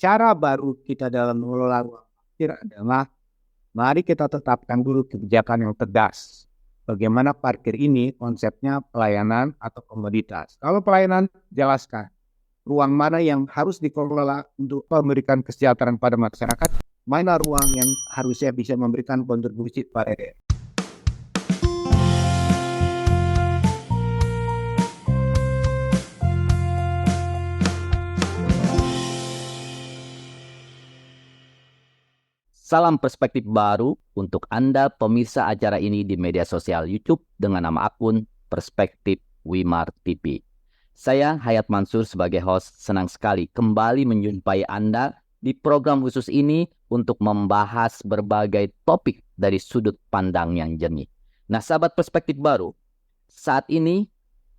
cara baru kita dalam mengelola ruang parkir adalah mari kita tetapkan dulu kebijakan yang tegas. Bagaimana parkir ini konsepnya pelayanan atau komoditas. Kalau pelayanan, jelaskan ruang mana yang harus dikelola untuk memberikan kesejahteraan pada masyarakat, mana ruang yang harusnya bisa memberikan kontribusi pada daerah. Salam perspektif baru untuk Anda pemirsa acara ini di media sosial YouTube dengan nama akun Perspektif Wimar TV. Saya Hayat Mansur sebagai host senang sekali kembali menjumpai Anda di program khusus ini untuk membahas berbagai topik dari sudut pandang yang jernih. Nah, sahabat perspektif baru, saat ini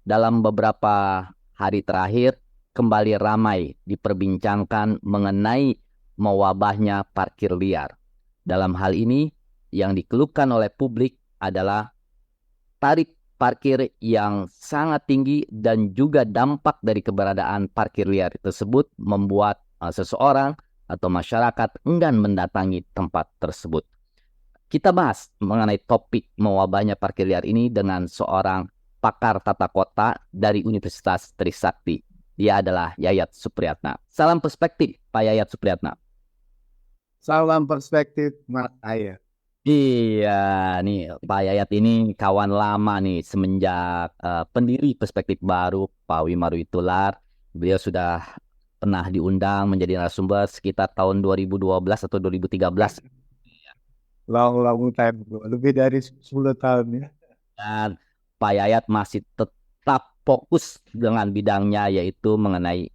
dalam beberapa hari terakhir kembali ramai diperbincangkan mengenai mewabahnya parkir liar. Dalam hal ini, yang dikeluhkan oleh publik adalah tarif parkir yang sangat tinggi dan juga dampak dari keberadaan parkir liar tersebut membuat seseorang atau masyarakat enggan mendatangi tempat tersebut. Kita bahas mengenai topik mewabahnya parkir liar ini dengan seorang pakar tata kota dari Universitas Trisakti. Dia adalah Yayat Supriyatna. Salam perspektif, Pak Yayat Supriyatna. Salam perspektif, Mas Ayat. Iya, nih Pak Yayat ini kawan lama nih semenjak pendiri Perspektif Baru, Pak Wimar Witular. Beliau sudah pernah diundang menjadi narasumber sekitar tahun 2012 atau 2013. Long time, lebih dari 10 tahun ya. Dan Pak Yayat masih tetap fokus dengan bidangnya yaitu mengenai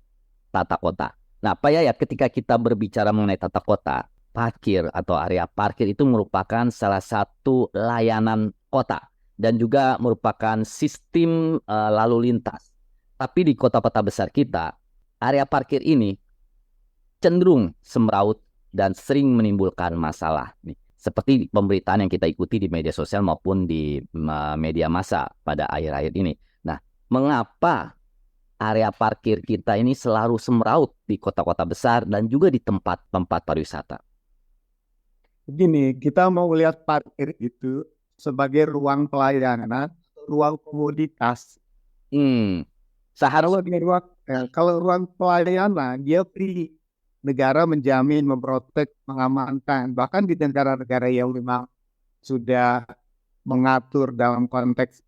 tata kota. Nah, Pak Yayat, ketika kita berbicara mengenai tata kota, parkir atau area parkir itu merupakan salah satu layanan kota dan juga merupakan sistem lalu lintas. Tapi di kota-kota besar kita, area parkir ini cenderung semraut dan sering menimbulkan masalah. Seperti pemberitaan yang kita ikuti di media sosial maupun di media massa pada akhir-akhir ini. Nah, mengapa area parkir kita ini selalu semraut di kota-kota besar dan juga di tempat-tempat pariwisata? Begini, kita mau lihat parkir itu sebagai ruang pelayanan, ruang komoditas. Seharusnya Kalau ruang pelayanan, dia free. Negara menjamin, memprotek, mengamankan. Bahkan di negara-negara yang memang sudah mengatur dalam konteks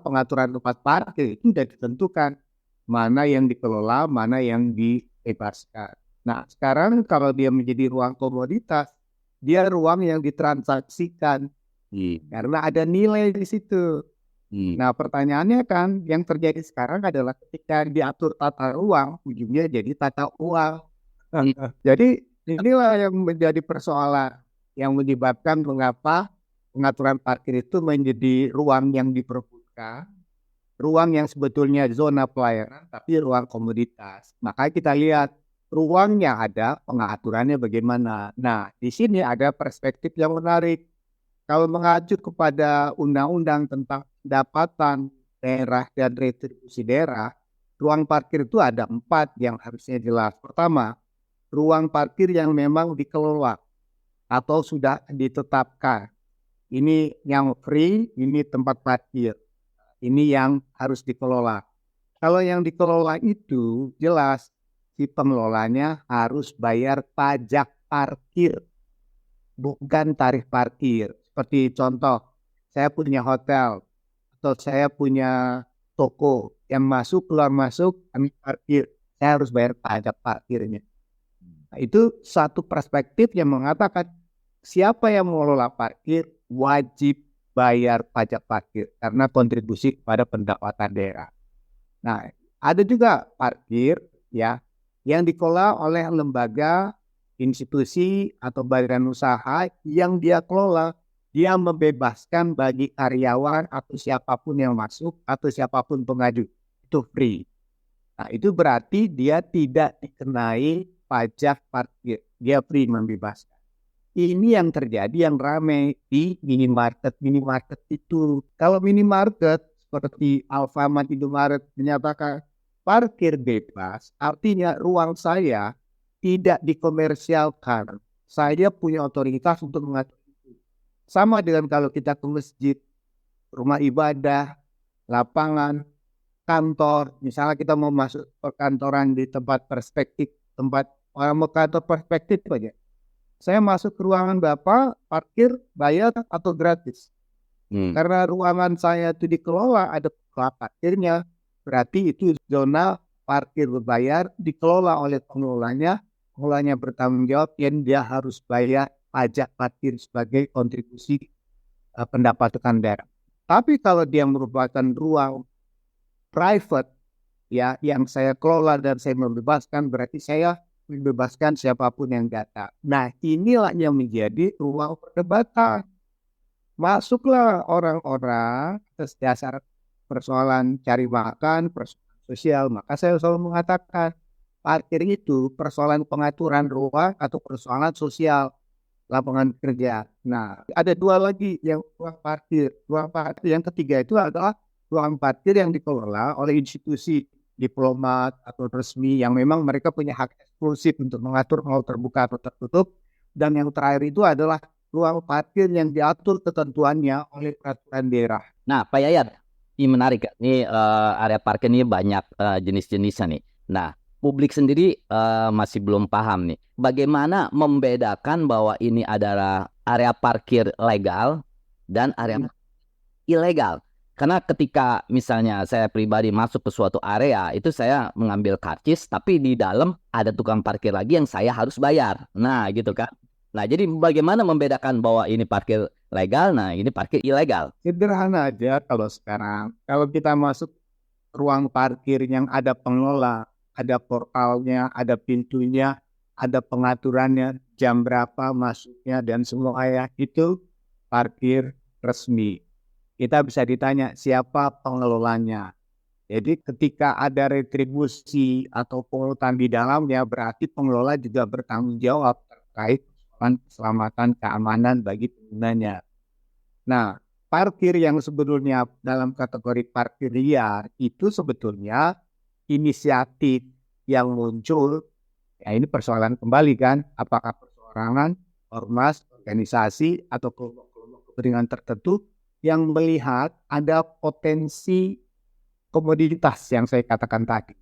pengaturan tempat parkir, itu sudah ditentukan mana yang dikelola, mana yang dibebaskan. Nah, sekarang kalau dia menjadi ruang komoditas, dia ruang yang ditransaksikan karena ada nilai di situ. Nah, pertanyaannya kan yang terjadi sekarang adalah ketika diatur tata ruang, ujungnya jadi tata uang. Jadi inilah yang menjadi persoalan yang menyebabkan mengapa pengaturan parkir itu menjadi ruang yang diperebutkan, ruang yang sebetulnya zona pelayanan tapi ruang komoditas. Maka kita lihat ruang yang ada, pengaturannya bagaimana. Nah, di sini ada perspektif yang menarik. Kalau mengacu kepada undang-undang tentang pendapatan daerah dan retribusi daerah, ruang parkir itu ada 4 yang harusnya jelas. Pertama, ruang parkir yang memang dikelola atau sudah ditetapkan. Ini yang free, ini tempat parkir. Ini yang harus dikelola. Kalau yang dikelola itu jelas, si pengelolanya harus bayar pajak parkir, bukan tarif parkir. Seperti contoh, saya punya hotel atau saya punya toko yang masuk keluar masuk kami parkir, saya harus bayar pajak parkirnya. Nah, itu satu perspektif yang mengatakan siapa yang mengelola parkir wajib bayar pajak parkir karena kontribusi kepada pendapatan daerah. Nah, ada juga parkir ya yang dikelola oleh lembaga, institusi, atau badan usaha yang dia kelola. Dia membebaskan bagi karyawan atau siapapun yang masuk atau siapapun pengaju. Itu free. Nah, itu berarti dia tidak dikenai pajak parkir. Dia free membebaskan. Ini yang terjadi yang ramai di minimarket. Minimarket itu, kalau minimarket seperti Alfamart, Indomaret menyatakan parkir bebas, artinya ruang saya tidak dikomersialkan, saya punya otoritas untuk mengatur itu. Sama dengan kalau kita ke masjid, rumah ibadah, lapangan, kantor, misalnya kita mau masuk perkantoran di tempat perspektif, tempat orang mau kantor perspektif aja. Saya masuk ke ruangan Bapak, parkir, bayar atau gratis. Karena ruangan saya itu dikelola, ada parkirnya, berarti itu zona parkir berbayar, dikelola oleh pengelolanya, pengelolanya bertanggung jawab, dan dia harus bayar pajak parkir sebagai kontribusi pendapatan daerah. Tapi kalau dia merupakan ruang private, ya, yang saya kelola dan saya membebaskan, berarti saya membebaskan siapapun yang datang. Nah, inilah yang menjadi ruang perdebatan. Masuklah orang-orang atas dasar persoalan cari makan, persoalan sosial. Maka saya selalu mengatakan, parkir itu persoalan pengaturan ruang atau persoalan sosial lapangan kerja. Nah, ada dua lagi yang ruang parkir. Ruang parkir yang ketiga itu adalah ruang parkir yang dikelola oleh institusi diplomat atau resmi yang memang mereka punya hak eksklusif untuk mengatur mau terbuka atau tertutup. Dan yang terakhir itu adalah ruang parkir yang diatur ketentuannya oleh peraturan daerah. Nah, Pak Yayat, ini menarik. Ini area parkir ini banyak jenis-jenisnya nih. Nah, publik sendiri masih belum paham nih. Bagaimana membedakan bahwa ini adalah area parkir legal dan area ilegal? Karena ketika misalnya saya pribadi masuk ke suatu area, itu saya mengambil karcis, tapi di dalam ada tukang parkir lagi yang saya harus bayar. Nah, gitu kan. Nah, jadi bagaimana membedakan bahwa ini parkir legal, nah ini parkir ilegal? Sederhana aja kalau sekarang. Kalau kita masuk ruang parkir yang ada pengelola, ada portalnya, ada pintunya, ada pengaturannya, jam berapa masuknya, dan semua ya, itu parkir resmi. Kita bisa ditanya siapa pengelolanya. Jadi ketika ada retribusi atau pungutan di dalamnya, berarti pengelola juga bertanggung jawab terkait keselamatan keamanan bagi penggunanya. Nah, parkir yang sebetulnya dalam kategori parkir liar itu sebetulnya inisiatif yang muncul, ya ini persoalan kembali kan, apakah perseorangan, ormas, organisasi, atau kelompok-kelompok kepentingan tertentu yang melihat ada potensi komoditas yang saya katakan tadi.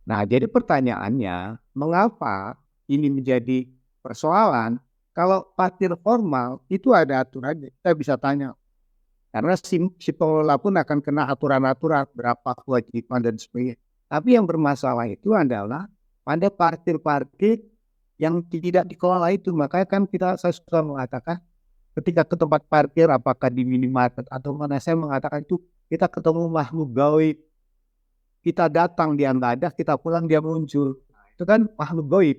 Nah, jadi pertanyaannya, mengapa ini menjadi persoalan? Kalau parkir formal itu ada aturannya, kita bisa tanya. Karena si pengelola pun akan kena aturan-aturan berapa kewajiban dan sebagainya. Tapi yang bermasalah itu adalah pada parkir-parkir yang tidak dikelola itu. Makanya kan saya suka mengatakan ketika ke tempat parkir, apakah di minimarket atau mana, saya mengatakan itu kita ketemu makhluk gaib. Kita datang dia nggak ada, kita pulang dia muncul. Nah, itu kan makhluk gaib.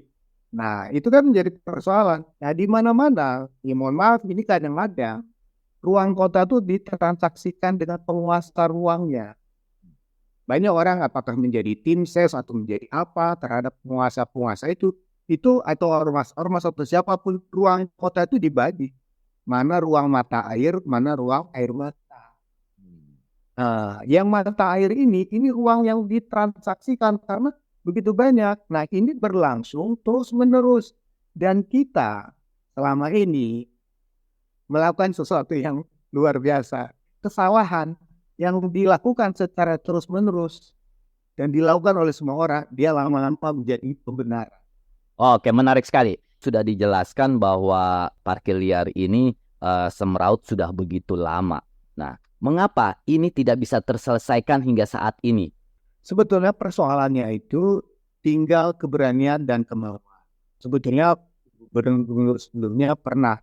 Nah, itu kan menjadi persoalan. Nah, di mana-mana, ya mohon maaf, ini kadang-kadang ruang kota itu ditransaksikan dengan penguasa ruangnya. Banyak orang apakah menjadi tim ses atau menjadi apa terhadap penguasa-penguasa itu atau ormas atau siapapun, ruang kota itu dibagi. Mana ruang mata air, mana ruang air mata. Nah, yang mata air ini ruang yang ditransaksikan karena begitu banyak. Nah, ini berlangsung terus-menerus. Dan kita selama ini melakukan sesuatu yang luar biasa. Kesalahan yang dilakukan secara terus-menerus dan dilakukan oleh semua orang, dia lama-lama menjadi pembenaran. Oke, menarik sekali. Sudah dijelaskan bahwa parkir liar ini semeraut sudah begitu lama. Nah, mengapa ini tidak bisa terselesaikan hingga saat ini? Sebetulnya persoalannya itu tinggal keberanian dan kemauan. Sebetulnya gubernur sebelumnya pernah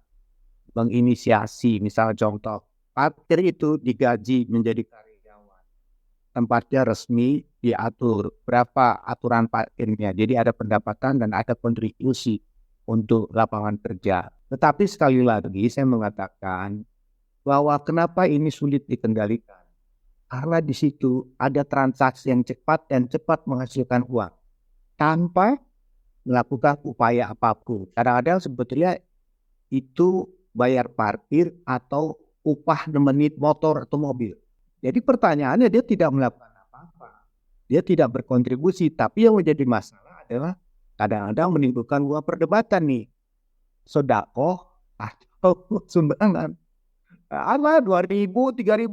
menginisiasi, misalnya contoh, parkir itu digaji menjadi karyawan. Tempatnya resmi diatur, berapa aturan parkirnya. Jadi ada pendapatan dan ada kontribusi untuk lapangan kerja. Tetapi sekali lagi saya mengatakan bahwa kenapa ini sulit dikendalikan. Karena di situ ada transaksi yang cepat dan cepat menghasilkan uang tanpa melakukan upaya apapun. Kadang-kadang sebetulnya itu bayar parkir atau upah menit motor atau mobil. Jadi pertanyaannya dia tidak melakukan apa-apa. Dia tidak berkontribusi. Tapi yang menjadi masalah adalah kadang-kadang menimbulkan dua perdebatan nih, sedekah atau sumbangan. Apa 2.000, 3.000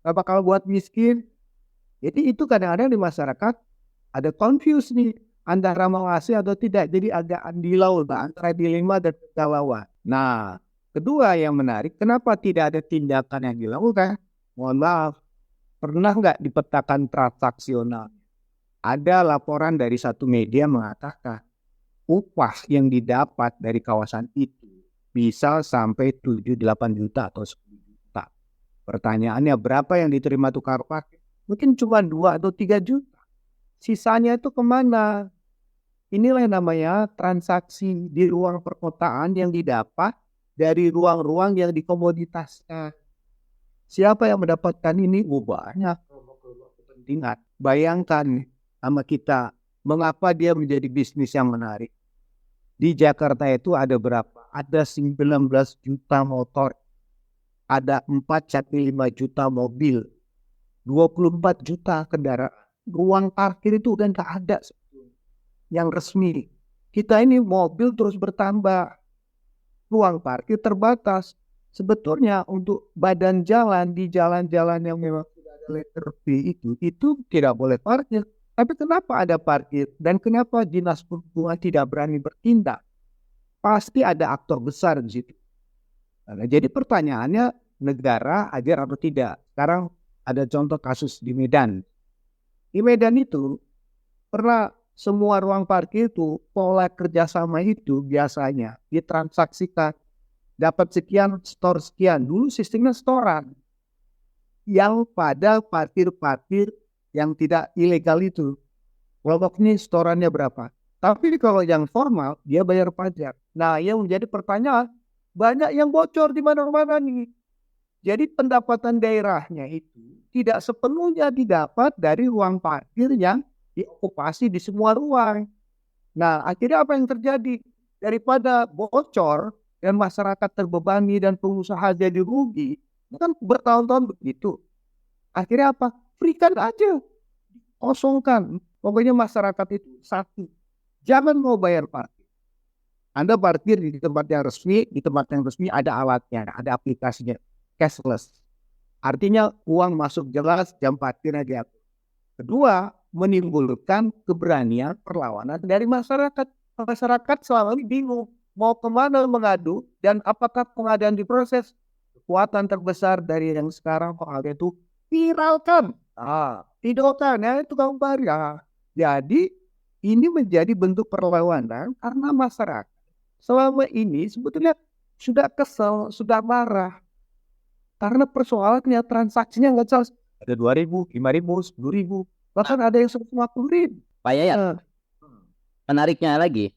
nggak bakal buat miskin. Jadi itu kadang-kadang di masyarakat ada confuse nih antara mau ngasih atau tidak. Jadi agak andilau antara dilema dan kegalauan. Nah, kedua yang menarik, kenapa tidak ada tindakan yang dilakukan? Mohon maaf, pernah nggak dipetakan transaksional? Ada laporan dari satu media mengatakan upah yang didapat dari kawasan itu bisa sampai 7-8 juta atau 10 juta. Pertanyaannya, berapa yang diterima tukar parkir? Mungkin cuma 2 atau 3 juta. Sisanya itu kemana? Inilah yang namanya transaksi di ruang perkotaan yang didapat dari ruang-ruang yang dikomoditaskan. Siapa yang mendapatkan ini? Banyak kelompok-kelompok kepentingan. Bayangkan sama kita, mengapa dia menjadi bisnis yang menarik. Di Jakarta itu ada berapa? Ada 19 juta motor, ada 4-5 juta mobil, 24 juta kendaraan. Ruang parkir itu udah nggak ada yang resmi. Kita ini mobil terus bertambah, ruang parkir terbatas. Sebetulnya untuk badan jalan di jalan-jalan yang memang sudah ada letter B itu tidak boleh parkir. Tapi kenapa ada parkir dan kenapa dinas perhubungan tidak berani bertindak? Pasti ada aktor besar di situ. Nah, jadi pertanyaannya, negara hadir atau tidak? Sekarang ada contoh kasus di Medan. Di Medan itu pernah semua ruang parkir itu pola kerjasama itu biasanya ditransaksikan. Dapat sekian, store sekian. Dulu sistemnya storan. Yang pada parkir-parkir yang tidak ilegal itu. Kelompok ini setorannya berapa? Tapi kalau yang formal, dia bayar pajak. Nah, yang menjadi pertanyaan, banyak yang bocor di mana-mana nih. Jadi pendapatan daerahnya itu tidak sepenuhnya didapat dari ruang parkir yang diokupasi di semua ruang. Nah, akhirnya apa yang terjadi? Daripada bocor dan masyarakat terbebani dan pengusaha jadi rugi, kan bertahun-tahun begitu. Akhirnya apa? Berikan aja, kosongkan. Pokoknya masyarakat itu satu, jangan mau bayar parkir. Anda parkir di tempat yang resmi, di tempat yang resmi ada alatnya, ada aplikasinya, cashless. Artinya uang masuk jelas, jam parkirnya diatur. Kedua, menimbulkan keberanian perlawanan dari masyarakat. Masyarakat selama ini bingung mau kemana mengadu dan apakah pengaduan diproses. Kekuatan terbesar dari yang sekarang soalnya itu viralkan. Tidakkan ya tukang parkir. Jadi ini menjadi bentuk perlawanan karena masyarakat selama ini sebetulnya sudah kesel, sudah marah. Karena persoalannya transaksinya nggak jelas. Ada 2.000, 5.000, 10.000, bahkan ada yang 150.000. Pak Yayat, menariknya lagi,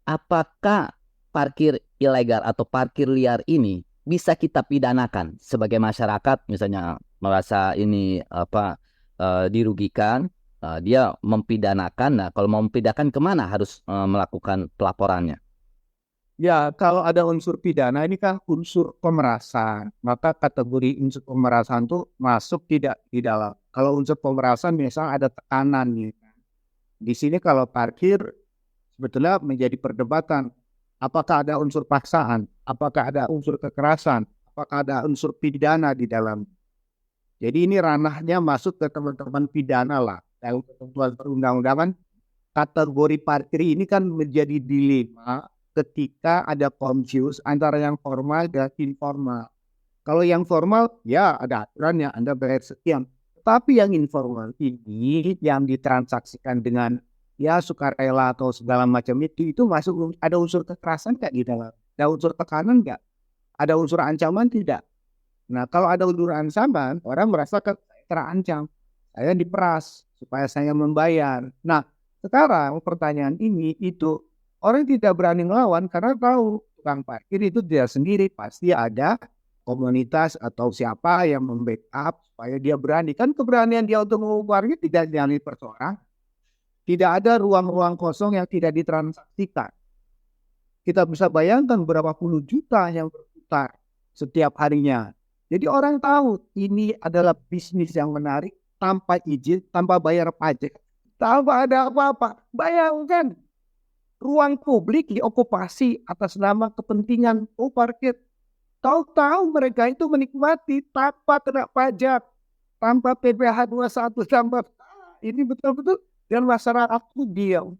apakah parkir ilegal atau parkir liar ini bisa kita pidanakan sebagai masyarakat, misalnya merasa ini dirugikan, dia mempidanakan. Nah, kalau mau mempidanakan kemana harus melakukan pelaporannya? Ya, kalau ada unsur pidana ini kan unsur pemerasan, maka kategori unsur pemerasan itu masuk tidak di dalam. Kalau unsur pemerasan misalnya ada tekanan nih. Di sini kalau parkir sebetulnya menjadi perdebatan. Apakah ada unsur paksaan? Apakah ada unsur kekerasan? Apakah ada unsur pidana di dalam? Jadi ini ranahnya masuk ke teman-teman pidana lah. Dalam ketentuan perundang-undangan, kategori parkir ini kan menjadi dilema ketika ada confuse antara yang formal dan informal. Kalau yang formal, ya ada aturannya, Anda bayar sekian. Tapi yang informal ini yang ditransaksikan dengan ya sukarela atau segala macam itu masuk, ada unsur kekerasan nggak di dalam? Ada unsur tekanan nggak? Ada unsur ancaman tidak? Nah, kalau ada unsur ancaman, orang merasa terancam. Saya diperas supaya saya membayar. Nah, sekarang pertanyaan ini itu orang tidak berani melawan karena tahu tukang parkir itu dia sendiri pasti ada komunitas atau siapa yang membackup supaya dia berani. Kan keberanian dia untuk mengubarnya tidak dialih perseorang. Tidak ada ruang-ruang kosong yang tidak ditransaksikan. Kita bisa bayangkan berapa puluh juta yang berputar setiap harinya. Jadi orang tahu ini adalah bisnis yang menarik tanpa izin, tanpa bayar pajak, tanpa ada apa-apa. Bayangkan ruang publik diokupasi atas nama kepentingan parkir. Tahu-tahu mereka itu menikmati tanpa kena pajak, tanpa PPh 21, tanpa ini betul-betul dan masyarakat itu diam.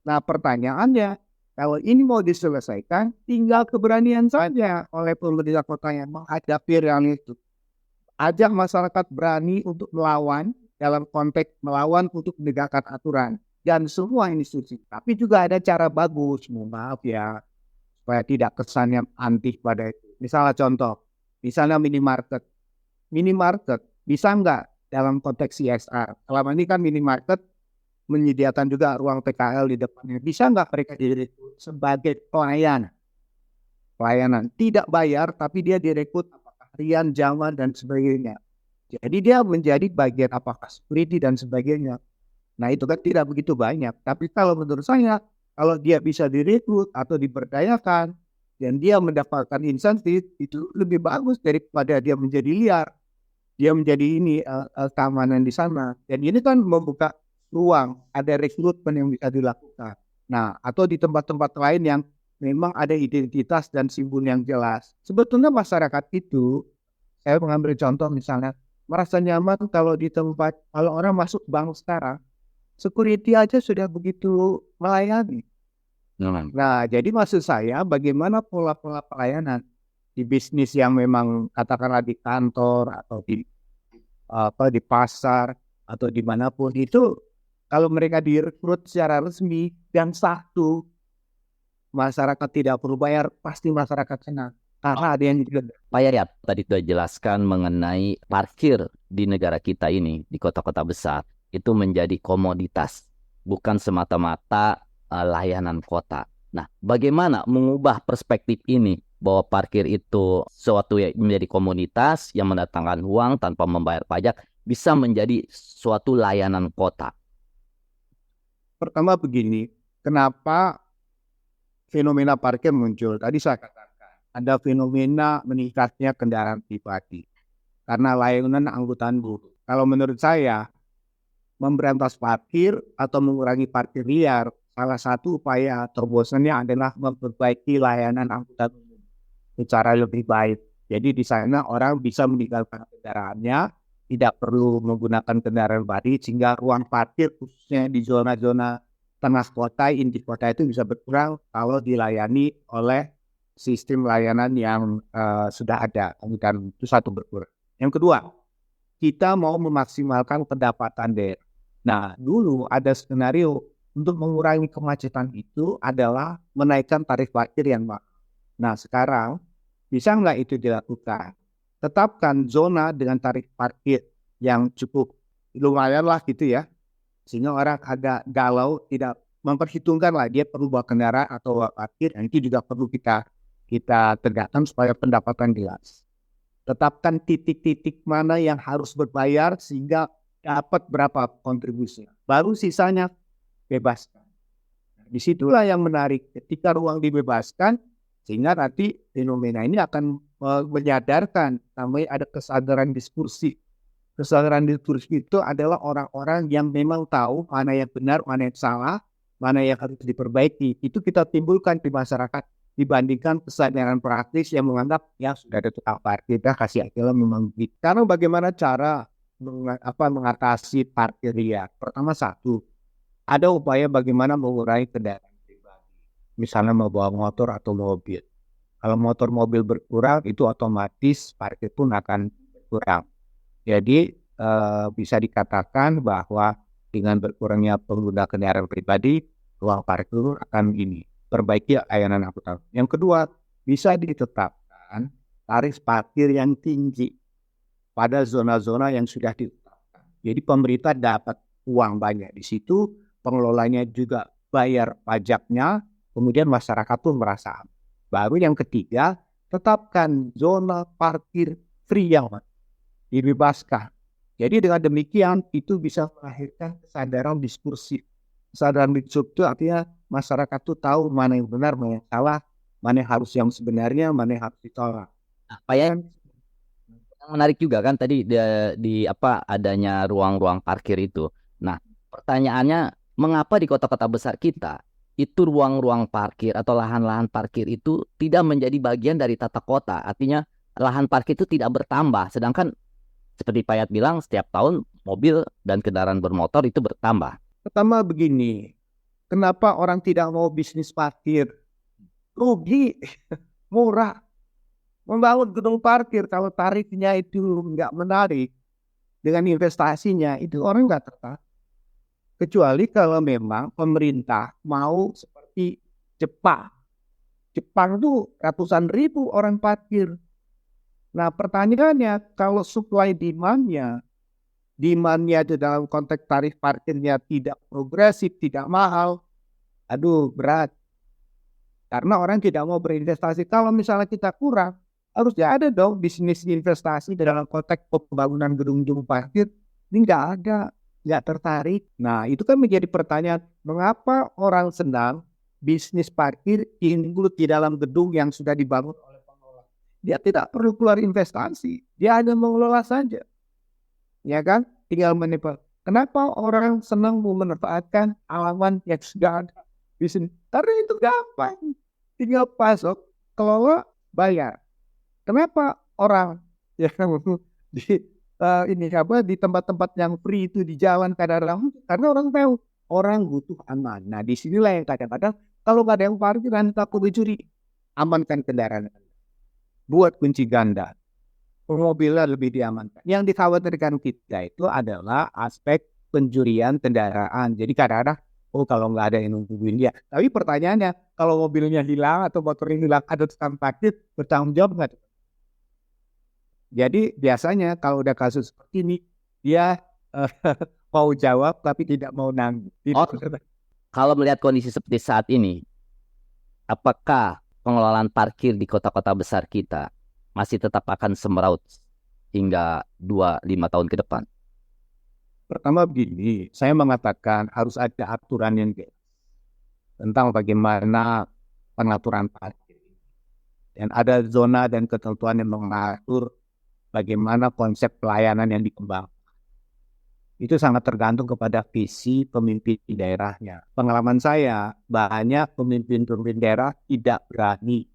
Nah pertanyaannya, kalau ini mau diselesaikan, tinggal keberanian saja oleh pemerintah kota yang menghadapi realitas itu. Ajak masyarakat berani untuk melawan dalam konteks melawan untuk menegakkan aturan dan semua institusi. Tapi juga ada cara bagus, maaf ya, supaya tidak kesannya anti pada itu. Misalnya contoh, misalnya minimarket. Minimarket bisa nggak dalam konteks CSR? Selama ini kan minimarket menyediakan juga ruang PKL di depannya. Bisa nggak mereka direkrut sebagai pelayanan? Pelayanan tidak bayar, tapi dia direkrut apakah harian, jaman, dan sebagainya. Jadi dia menjadi bagian apakah security dan sebagainya. Nah itu kan tidak begitu banyak. Tapi kalau menurut saya, kalau dia bisa direkrut atau diberdayakan, dan dia mendapatkan insentif, itu lebih bagus daripada dia menjadi liar. Dia menjadi keamanan di sana. Dan ini kan membuka ruang, ada rekrutmen yang bisa dilakukan. Nah, atau di tempat-tempat lain yang memang ada identitas dan simbol yang jelas. Sebetulnya masyarakat itu, saya mengambil contoh misalnya, merasa nyaman kalau di tempat, kalau orang masuk bank sekarang, security aja sudah begitu melayani. Nah, jadi maksud saya bagaimana pola-pola pelayanan di bisnis yang memang katakanlah di kantor atau di pasar atau dimanapun itu, kalau mereka direkrut secara resmi dan satu masyarakat tidak perlu bayar, pasti masyarakat senang karena ada yang juga. Pak Yayat tadi sudah jelaskan mengenai parkir di negara kita ini, di kota-kota besar, itu menjadi komoditas, bukan semata-mata layanan kota. Nah, bagaimana mengubah perspektif ini bahwa parkir itu suatu yang menjadi komoditas yang mendatangkan uang tanpa membayar pajak bisa menjadi suatu layanan kota? Pertama begini, kenapa fenomena parkir muncul? Tadi saya katakan, ada fenomena meningkatnya kendaraan pribadi karena layanan angkutan buruh. Kalau menurut saya, memberantas parkir atau mengurangi parkir liar, salah satu upaya terobosannya adalah memperbaiki layanan angkutan umum secara lebih baik. Jadi di sana orang bisa meninggalkan kendaraannya, tidak perlu menggunakan kendaraan pribadi, sehingga ruang parkir khususnya di zona-zona tengah kota, inti kota itu bisa berkurang kalau dilayani oleh sistem layanan yang sudah ada. Dan itu satu berkurang. Yang kedua, kita mau memaksimalkan pendapatan daerah. Nah, dulu ada skenario untuk mengurangi kemacetan itu adalah menaikkan tarif parkir yang mahal. Nah, sekarang bisa nggak itu dilakukan? Tetapkan zona dengan tarif parkir yang cukup lumayan lah gitu ya. Sehingga orang agak galau, tidak memperhitungkan lah dia perlu bawa kendaraan atau bawa parkir. Dan itu juga perlu kita tegakkan supaya pendapatan jelas. Tetapkan titik-titik mana yang harus berbayar sehingga dapat berapa kontribusi. Baru sisanya bebaskan. Disitulah yang menarik. Ketika ruang dibebaskan, sehingga nanti fenomena ini akan menyadarkan, namanya ada kesadaran diskursi. Kesadaran diskursi itu adalah orang-orang yang memang tahu mana yang benar, mana yang salah, mana yang harus diperbaiki. Itu kita timbulkan di masyarakat dibandingkan kesadaran praktis yang menganggap ya sudah ada tukang parkir, kita kasih aja memang gitu. Karena bagaimana cara mengatasi parkir liar? Pertama satu, ada upaya bagaimana mengurangi kendaraan pribadi. Misalnya membawa motor atau mobil. Kalau motor mobil berkurang, itu otomatis parkir pun akan berkurang. Jadi bisa dikatakan bahwa dengan berkurangnya pengguna kendaraan pribadi, ruang parkir akan perbaiki layanan angkutan. Yang kedua, bisa ditetapkan tarif parkir yang tinggi pada zona-zona yang sudah ditetapkan. Jadi pemerintah dapat uang banyak di situ, pengelolanya juga bayar pajaknya, kemudian masyarakat pun merasa aman. Baru yang ketiga, tetapkan zona parkir free yang dibebaskan. Jadi dengan demikian itu bisa melahirkan kesadaran diskursif. Kesadaran diskursif itu artinya masyarakat itu tahu mana yang benar, mana yang salah, mana yang harus yang sebenarnya, mana yang harus ditolak. Apa yang menarik juga kan tadi di adanya ruang-ruang parkir itu. Nah, pertanyaannya mengapa di kota-kota besar kita itu ruang-ruang parkir atau lahan-lahan parkir itu tidak menjadi bagian dari tata kota. Artinya lahan parkir itu tidak bertambah. Sedangkan seperti Pak Yat bilang, setiap tahun mobil dan kendaraan bermotor itu bertambah. Pertama begini, kenapa orang tidak mau bisnis parkir? Rugi, murah. Membangun gedung parkir kalau tarifnya itu nggak menarik, dengan investasinya itu orang nggak tertarik. Kecuali kalau memang pemerintah mau seperti Jepang. Jepang tuh ratusan ribu orang parkir. Nah pertanyaannya, kalau supply demandnya itu dalam konteks tarif parkirnya tidak progresif, tidak mahal, aduh berat. Karena orang tidak mau berinvestasi. Kalau misalnya kita kurang, harusnya ada dong bisnis investasi dalam konteks pembangunan gedung-gedung parkir. Ini nggak ada, nggak tertarik. Nah itu kan menjadi pertanyaan, mengapa orang senang bisnis parkir include di dalam gedung yang sudah dibangun oleh pengelola. Dia tidak perlu keluar investasi, dia hanya mengelola saja. Ya kan, tinggal menipel. Kenapa orang senang memanfaatkan halaman yang sudah ada bisnis? Karena itu gampang, tinggal pasok, kelola, bayar. Kenapa orang ya di di tempat-tempat yang free itu di jalan kadang-kadang? Karena orang tahu orang butuh aman. Nah disinilah yang kadang-kadang kalau nggak ada yang parkir nanti takut dicuri, amankan kendaraan, buat kunci ganda. Mobilnya lebih diamankan. Yang dikhawatirkan kita itu adalah aspek pencurian kendaraan. Jadi kadang-kadang, kalau nggak ada yang nungguin dia. Tapi pertanyaannya, kalau mobilnya hilang atau motornya hilang, ada tukang parkir, bertanggung jawab nggak? Jadi biasanya kalau udah kasus seperti ini, dia mau jawab tapi tidak mau nanggung. Kalau melihat kondisi seperti saat ini, apakah pengelolaan parkir di kota-kota besar kita masih tetap akan semeraut hingga 2-5 tahun ke depan? Pertama begini, saya mengatakan harus ada aturan yang jelas tentang bagaimana pengaturan parkir. Dan ada zona dan ketentuan yang mengatur bagaimana konsep pelayanan yang dikembangkan. Itu sangat tergantung kepada visi pemimpin di daerahnya. Pengalaman saya, banyak pemimpin-pemimpin daerah tidak berani.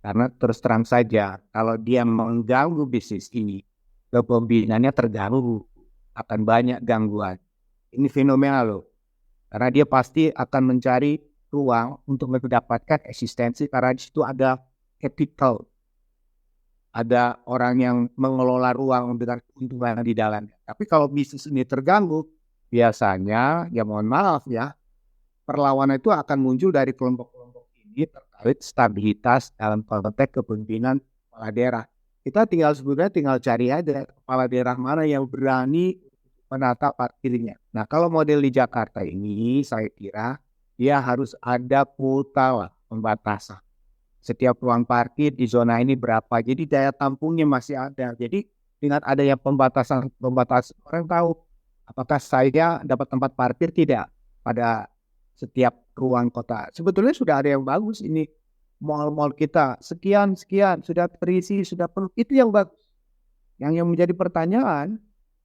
Karena terus terang saja, kalau dia mengganggu bisnis ini, kepemimpinannya terganggu, akan banyak gangguan. Ini fenomena loh. Karena dia pasti akan mencari ruang untuk mendapatkan eksistensi, karena di situ ada capital. Ada orang yang mengelola ruang dengan keuntungan di dalamnya. Tapi kalau bisnis ini terganggu, biasanya, ya mohon maaf ya, perlawanan itu akan muncul dari kelompok-kelompok ini terkait stabilitas dalam konteks kepemimpinan kepala daerah. Kita sebenarnya tinggal cari aja kepala daerah mana yang berani menata parkirnya. Nah kalau model di Jakarta ini saya kira dia harus ada kuota lah, pembatasan. Setiap ruang parkir di zona ini berapa. Jadi daya tampungnya masih ada. Jadi dengan adanya pembatasan orang tahu apakah saya dapat tempat parkir tidak pada setiap ruang kota. Sebetulnya sudah ada yang bagus ini. Mal-mal kita sekian sudah terisi, sudah penuh. Itu yang bagus. Yang menjadi pertanyaan,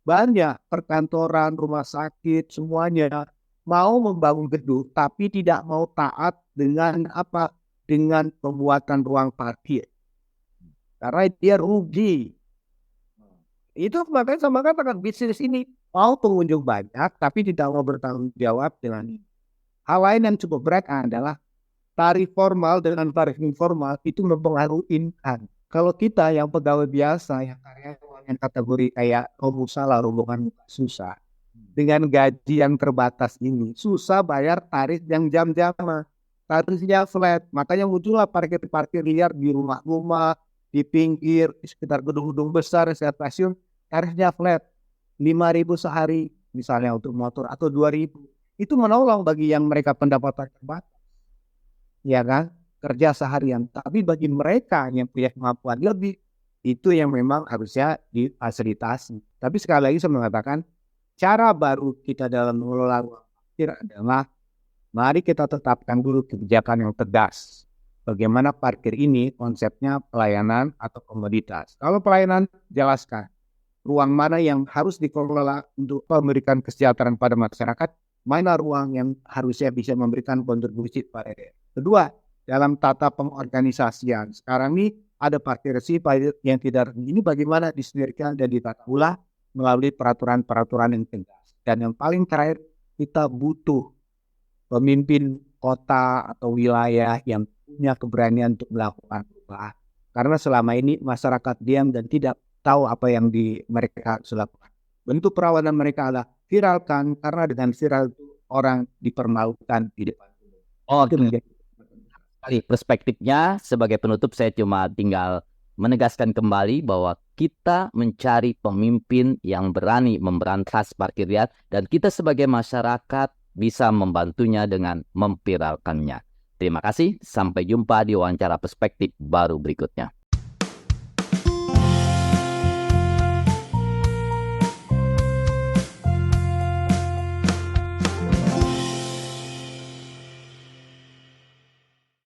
banyak perkantoran, rumah sakit, semuanya mau membangun gedung tapi tidak mau taat dengan apa? Dengan pembuatan ruang parkir. Karena dia rugi. Itu makanya sama katakan bisnis ini mau pengunjung banyak tapi tidak mau bertanggung jawab dengan ini. Hal lain yang cukup berat adalah tarif formal dengan tarif informal itu mempengaruhi income. Kalau kita yang pegawai biasa, yang karyawan yang kategori kayak rombongan susah, dengan gaji yang terbatas ini, susah bayar tarif yang jam-jaman. Tarifnya flat, makanya muncullah parkir-parkir liar di rumah-rumah, di pinggir, di sekitar gedung-gedung besar, stasiun, tarifnya flat, 5.000 sehari misalnya untuk motor atau 2.000. Itu menolong bagi yang mereka pendapatan terbatas, ya kan, kerja seharian. Tapi bagi mereka yang punya kemampuan lebih, itu yang memang harusnya difasilitasi. Tapi sekali lagi saya mengatakan, cara baru kita dalam mengelola ruang parkir adalah mari kita tetapkan dulu kebijakan yang tegas. Bagaimana parkir ini konsepnya pelayanan atau komoditas. Kalau pelayanan, jelaskan ruang mana yang harus dikelola untuk memberikan kesejahteraan pada masyarakat, mana ruang yang harusnya bisa memberikan kontribusi pada daerah. Kedua, dalam tata pengorganisasian. Sekarang ini ada partnership yang tidak ini bagaimana disendirikan dan ditata ulang melalui peraturan-peraturan yang tegas. Dan yang paling terakhir, kita butuh pemimpin kota atau wilayah yang punya keberanian untuk melakukan perubahan. Karena selama ini masyarakat diam dan tidak tahu apa yang mereka harus lakukan. Bentuk perlawanan mereka adalah viralkan, karena dengan viral itu orang dipermalukan di depan umum. Oke. Itu menjadi Perspektifnya sebagai penutup saya cuma tinggal menegaskan kembali bahwa kita mencari pemimpin yang berani memberantas parkir liar dan kita sebagai masyarakat bisa membantunya dengan memviralkannya. Terima kasih, sampai jumpa di wawancara perspektif baru berikutnya.